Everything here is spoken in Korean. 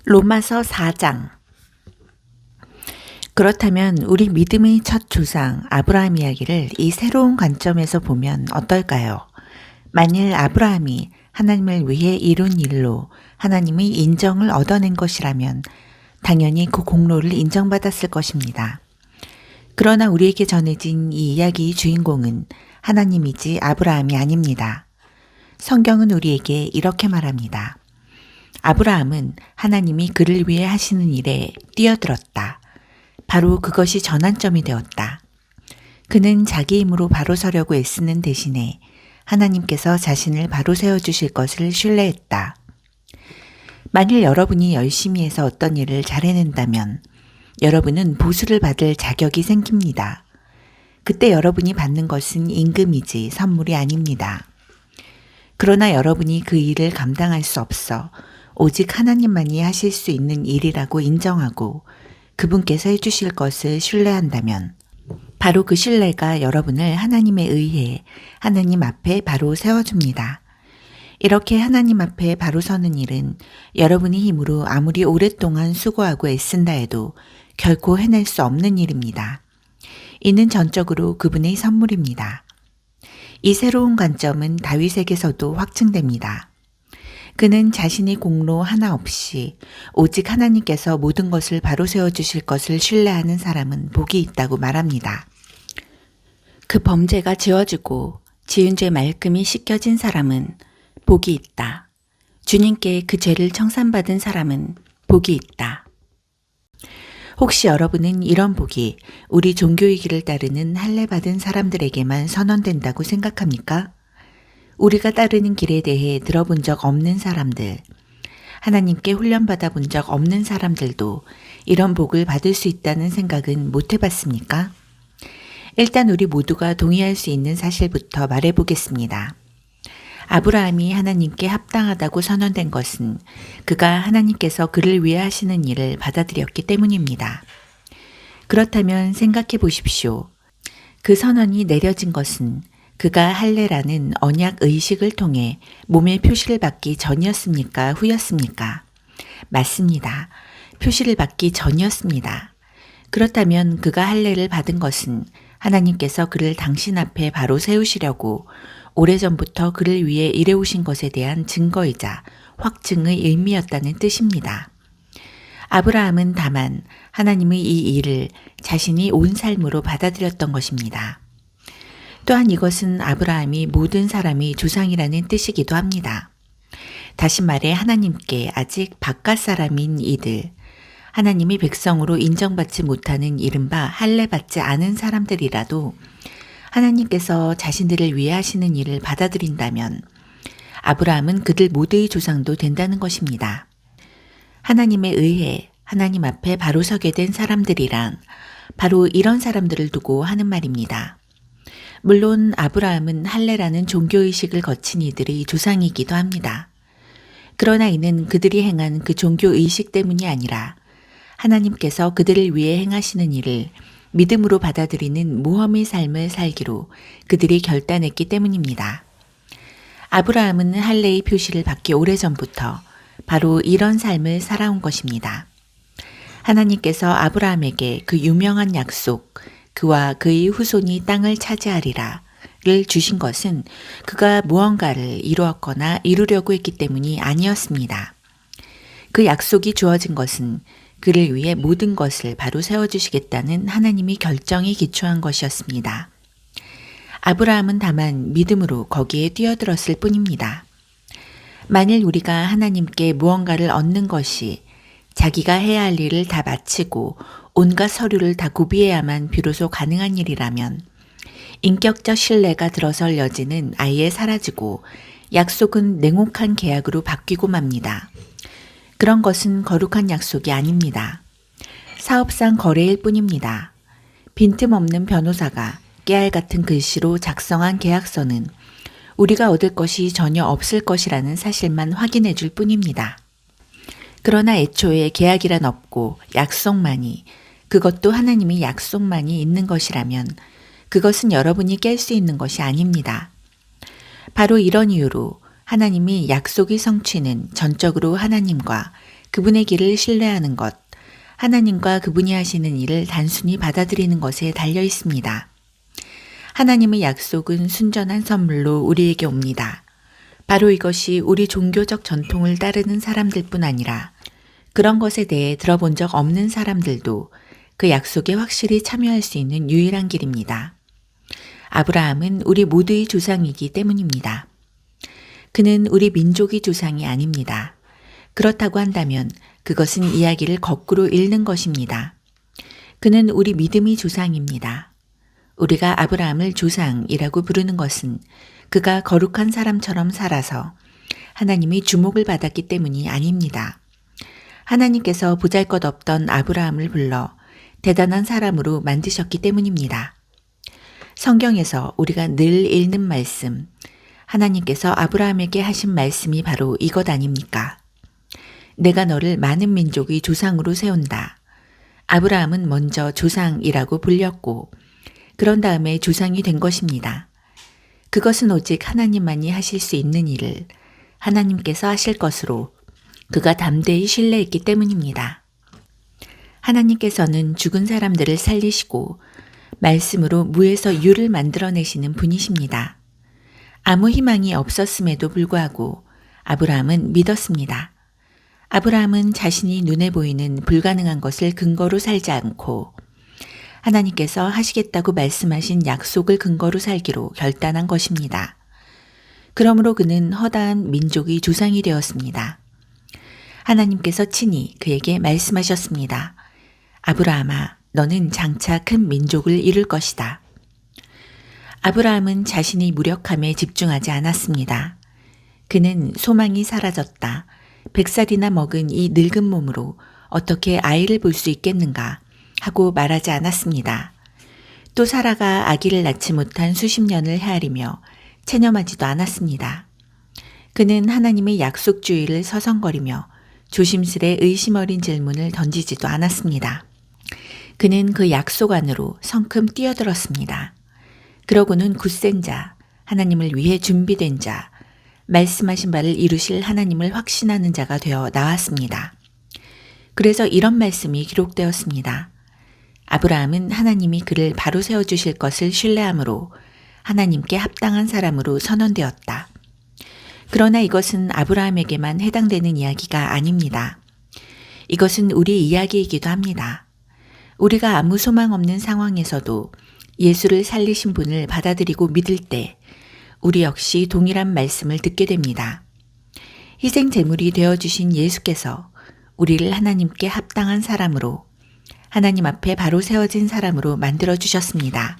로마서 4장. 그렇다면 우리 믿음의 첫 조상 아브라함 이야기를 이 새로운 관점에서 보면 어떨까요? 만일 아브라함이 하나님을 위해 이룬 일로 하나님의 인정을 얻어낸 것이라면 당연히 그 공로를 인정받았을 것입니다. 그러나 우리에게 전해진 이 이야기의 주인공은 하나님이지 아브라함이 아닙니다. 성경은 우리에게 이렇게 말합니다. 아브라함은 하나님이 그를 위해 하시는 일에 뛰어들었다. 바로 그것이 전환점이 되었다. 그는 자기 힘으로 바로 서려고 애쓰는 대신에 하나님께서 자신을 바로 세워주실 것을 신뢰했다. 만일 여러분이 열심히 해서 어떤 일을 잘 해낸다면 여러분은 보수를 받을 자격이 생깁니다. 그때 여러분이 받는 것은 임금이지 선물이 아닙니다. 그러나 여러분이 그 일을 감당할 수 없어 오직 하나님만이 하실 수 있는 일이라고 인정하고 그분께서 해주실 것을 신뢰한다면 바로 그 신뢰가 여러분을 하나님에 의해 하나님 앞에 바로 세워줍니다. 이렇게 하나님 앞에 바로 서는 일은 여러분의 힘으로 아무리 오랫동안 수고하고 애쓴다 해도 결코 해낼 수 없는 일입니다. 이는 전적으로 그분의 선물입니다. 이 새로운 관점은 다윗에게서도 확증됩니다. 그는 자신의 공로 하나 없이 오직 하나님께서 모든 것을 바로 세워주실 것을 신뢰하는 사람은 복이 있다고 말합니다. 그 범죄가 지워지고 지은 죄 말끔히 씻겨진 사람은 복이 있다. 주님께 그 죄를 청산받은 사람은 복이 있다. 혹시 여러분은 이런 복이 우리 종교의 길을 따르는 할례받은 사람들에게만 선언된다고 생각합니까? 우리가 따르는 길에 대해 들어본 적 없는 사람들, 하나님께 훈련받아 본 적 없는 사람들도 이런 복을 받을 수 있다는 생각은 못 해봤습니까? 일단 우리 모두가 동의할 수 있는 사실부터 말해보겠습니다. 아브라함이 하나님께 합당하다고 선언된 것은 그가 하나님께서 그를 위해 하시는 일을 받아들였기 때문입니다. 그렇다면 생각해 보십시오. 그 선언이 내려진 것은 그가 할례라는 언약 의식을 통해 몸의 표시를 받기 전이었습니까? 후였습니까? 맞습니다. 표시를 받기 전이었습니다. 그렇다면 그가 할례를 받은 것은 하나님께서 그를 당신 앞에 바로 세우시려고 오래전부터 그를 위해 일해오신 것에 대한 증거이자 확증의 의미였다는 뜻입니다. 아브라함은 다만 하나님의 이 일을 자신이 온 삶으로 받아들였던 것입니다. 또한 이것은 아브라함이 모든 사람의 조상이라는 뜻이기도 합니다. 다시 말해 하나님께 아직 바깥 사람인 이들, 하나님의 백성으로 인정받지 못하는 이른바 할례받지 않은 사람들이라도 하나님께서 자신들을 위해 하시는 일을 받아들인다면 아브라함은 그들 모두의 조상도 된다는 것입니다. 하나님에 의해 하나님 앞에 바로 서게 된 사람들이란 바로 이런 사람들을 두고 하는 말입니다. 물론 아브라함은 할례라는 종교의식을 거친 이들의 조상이기도 합니다. 그러나 이는 그들이 행한 그 종교의식 때문이 아니라 하나님께서 그들을 위해 행하시는 일을 믿음으로 받아들이는 모험의 삶을 살기로 그들이 결단했기 때문입니다. 아브라함은 할례의 표시를 받기 오래전부터 바로 이런 삶을 살아온 것입니다. 하나님께서 아브라함에게 그 유명한 약속, 그와 그의 후손이 땅을 차지하리라를 주신 것은 그가 무언가를 이루었거나 이루려고 했기 때문이 아니었습니다. 그 약속이 주어진 것은 그를 위해 모든 것을 바로 세워주시겠다는 하나님의 결정이 기초한 것이었습니다. 아브라함은 다만 믿음으로 거기에 뛰어들었을 뿐입니다. 만일 우리가 하나님께 무언가를 얻는 것이 자기가 해야 할 일을 다 마치고 온갖 서류를 다 구비해야만 비로소 가능한 일이라면 인격적 신뢰가 들어설 여지는 아예 사라지고 약속은 냉혹한 계약으로 바뀌고 맙니다. 그런 것은 거룩한 약속이 아닙니다. 사업상 거래일 뿐입니다. 빈틈없는 변호사가 깨알 같은 글씨로 작성한 계약서는 우리가 얻을 것이 전혀 없을 것이라는 사실만 확인해 줄 뿐입니다. 그러나 애초에 계약이란 없고 약속만이, 그것도 하나님의 약속만이 있는 것이라면 그것은 여러분이 깰 수 있는 것이 아닙니다. 바로 이런 이유로 하나님이 약속의 성취는 전적으로 하나님과 그분의 길을 신뢰하는 것, 하나님과 그분이 하시는 일을 단순히 받아들이는 것에 달려 있습니다. 하나님의 약속은 순전한 선물로 우리에게 옵니다. 바로 이것이 우리 종교적 전통을 따르는 사람들뿐 아니라 그런 것에 대해 들어본 적 없는 사람들도 그 약속에 확실히 참여할 수 있는 유일한 길입니다. 아브라함은 우리 모두의 조상이기 때문입니다. 그는 우리 민족의 조상이 아닙니다. 그렇다고 한다면 그것은 이야기를 거꾸로 읽는 것입니다. 그는 우리 믿음의 조상입니다. 우리가 아브라함을 조상이라고 부르는 것은 그가 거룩한 사람처럼 살아서 하나님의 주목을 받았기 때문이 아닙니다. 하나님께서 보잘것없던 아브라함을 불러 대단한 사람으로 만드셨기 때문입니다. 성경에서 우리가 늘 읽는 말씀, 하나님께서 아브라함에게 하신 말씀이 바로 이것 아닙니까? 내가 너를 많은 민족의 조상으로 세운다. 아브라함은 먼저 조상이라고 불렸고 그런 다음에 조상이 된 것입니다. 그것은 오직 하나님만이 하실 수 있는 일을 하나님께서 하실 것으로 그가 담대히 신뢰했기 때문입니다. 하나님께서는 죽은 사람들을 살리시고 말씀으로 무에서 유를 만들어내시는 분이십니다. 아무 희망이 없었음에도 불구하고 아브라함은 믿었습니다. 아브라함은 자신이 눈에 보이는 불가능한 것을 근거로 살지 않고 하나님께서 하시겠다고 말씀하신 약속을 근거로 살기로 결단한 것입니다. 그러므로 그는 허다한 민족의 조상이 되었습니다. 하나님께서 친히 그에게 말씀하셨습니다. 아브라함아, 너는 장차 큰 민족을 이룰 것이다. 아브라함은 자신의 무력함에 집중하지 않았습니다. 그는 소망이 사라졌다. 100살이나 먹은 이 늙은 몸으로 어떻게 아이를 볼 수 있겠는가 하고 말하지 않았습니다. 또 사라가 아기를 낳지 못한 수십 년을 헤아리며 체념하지도 않았습니다. 그는 하나님의 약속주의를 서성거리며 조심스레 의심 어린 질문을 던지지도 않았습니다. 그는 그 약속 안으로 성큼 뛰어들었습니다. 그러고는 굳센 자, 하나님을 위해 준비된 자, 말씀하신 바를 이루실 하나님을 확신하는 자가 되어 나왔습니다. 그래서 이런 말씀이 기록되었습니다. 아브라함은 하나님이 그를 바로 세워주실 것을 신뢰함으로 하나님께 합당한 사람으로 선언되었다. 그러나 이것은 아브라함에게만 해당되는 이야기가 아닙니다. 이것은 우리 이야기이기도 합니다. 우리가 아무 소망 없는 상황에서도 예수를 살리신 분을 받아들이고 믿을 때 우리 역시 동일한 말씀을 듣게 됩니다. 희생 제물이 되어주신 예수께서 우리를 하나님께 합당한 사람으로 하나님 앞에 바로 세워진 사람으로 만들어 주셨습니다.